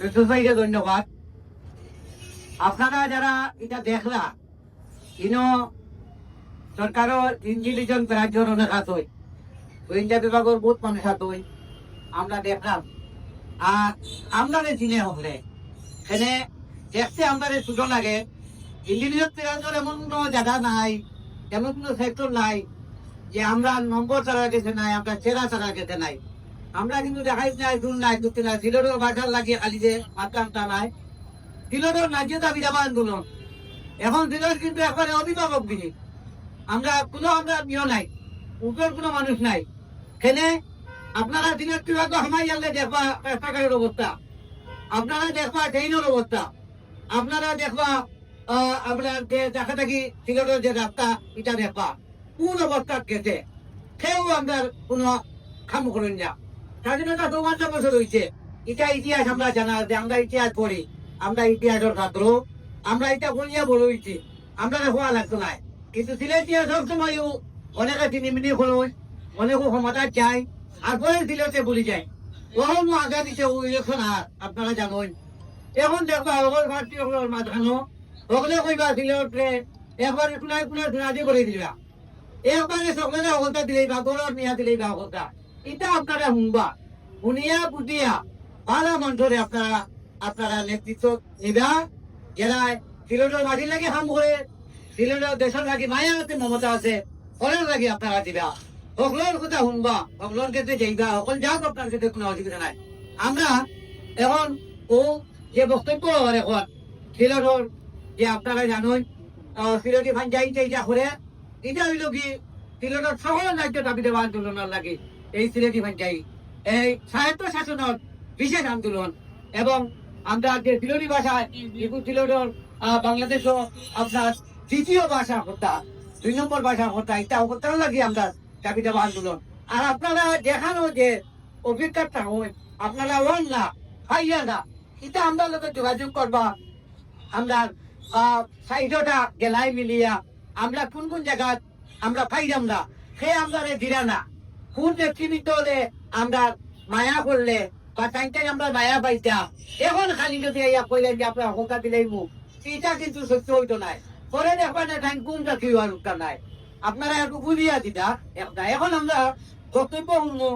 ভাইকে ধন্যবাদ। আপনারা যারা এটা দেখলা ইনো সরকারের ইন্টেলিজেন্স রাজ্যের অনেক হাত হয়, গোয়েন্দা বিভাগের বহুত মানুষ হাত হয়, আমরা দেখলাম। আর আমরা চিনে হলে এখানে দেখতে আমাদের ছোট লাগে। ইন্টেলিজেন্স রাজ্যের এমন কোনো জায়গা নাই, এমন কোনো সেক্টর নাই যে আমরা নম্বর ছাড়া গেছে নাই, আমরা চেরা ছাড়া গেছে নাই। আমরা কিন্তু দেখাই নাই, দূর নাই, দূরতে নাই, সিলেটের বাজার লাগিয়ে খালি যে মাত্রাটা নাই। সিলেটের ন্যায্য দাবি দাবা আন্দোলন এখন সিলেট কিন্তু একবারে অভিভাবক দিকে আমরা কোনো আমরা নিয় নাই, উপর কোনো মানুষ নাই। সেনে আপনারা সিলেট বিভাগ হামাই গেলে দেখবা রাস্তাঘাটের অবস্থা, আপনারা দেখবা ট্রেনের অবস্থা, আপনারা দেখবা আপনার যে দেখা থাকি সিলেটের যে রাস্তা এটা দেখবা কোন অবস্থা গেছে, সেও আমরা কোনো খাম করেন না। স্বাধীনতা ৫৪ বছর হয়েছে, এটা ইতিহাস আমরা জানা যে আমরা ইতিহাস পড়ি, আমরা ইতিহাসের ছাত্র, আমরা এটা বলিয়া বড় হয়েছি, আমরা হওয়া লাগতো নাই। কিন্তু সিলেটিয়া সবসময় অনেকে চিনিমিনি হলো, অনেকে ক্ষমতা চায়, আর পরে সিলেটে বলি যায় কখন আগা দিচ্ছে ও ইলেকশন আর আপনারা জানেন। এখন দেখবা অগল ভারতীয় মাঝখানো ওগুলো কইবা সিলেটে একবার কোনায় কোনায় রাজি করে দিলা, একবারে সকলে অবস্থা দিলেই বা গরম নিয়া দিলেই বা অবস্থা। এটা আপনারা শুনবা, শুনিয়া বুঝিয়া ভালো মন্ত্রে আপনারা আপনারা নেতৃত্ব নিবা। যারা সিলেটের মাটির লাগে কাম করে, সিলেটের দেশের লাগে মায়া আছে, মমতা আছে, ফলের লাগে আপনারা দিবা। সকলের কথা শুনবা, সকলের ক্ষেত্রে যাইবা, সকল যাক আপনার ক্ষেত্রে কোনো অসুবিধা নাই। আমরা এখন ও যে বক্তব্য এখন সিলেটের যে আপনারা জানেন সিলেটি পঞ্চায়েত এইটা করে, এটা হইল কি সিলেটের সকল রাজ্য দাবি দেওয়া আন্দোলনের লাগে এই সিলেটি পঞ্চায়েত এই স্বায়ত্ত শাসনের বিশেষ আন্দোলন। এবং আমরা যে সিলেটি ভাষা সিলেটের বাংলাদেশও আপনার দ্বিতীয় ভাষা হত্যা, ২ নম্বর ভাষা হত্যা, এটা হত্যার লাগে আমরা দাবি দেওয়া আন্দোলন। আর আপনারা দেখানো যে অভিজ্ঞতা হয়, আপনারা ওন না পাইয়া না, এটা আমরা লোকের যোগাযোগ করবা। আমরা সাইডটা গেলাই মিলিয়া আমরা কোন কোন জায়গা আমরা পাইলাম না, সে আমরা দিরা না, কোন ব্যক্তিবিদ হলে আমরা মায়া করলে বা টাইমটাই আমরা মায়া পাইতা। এখন খালি যদি কইলেন যে আপনার হোকা দিলেই মুখ, এটা কিন্তু সত্য হইতো নাই। পরে দেখবেন টাইম কোনটা কি হওয়ার নাই, আপনারা একটু বুঝিয়া দিতা একটা। এখন আমরা বক্তব্য শুনবো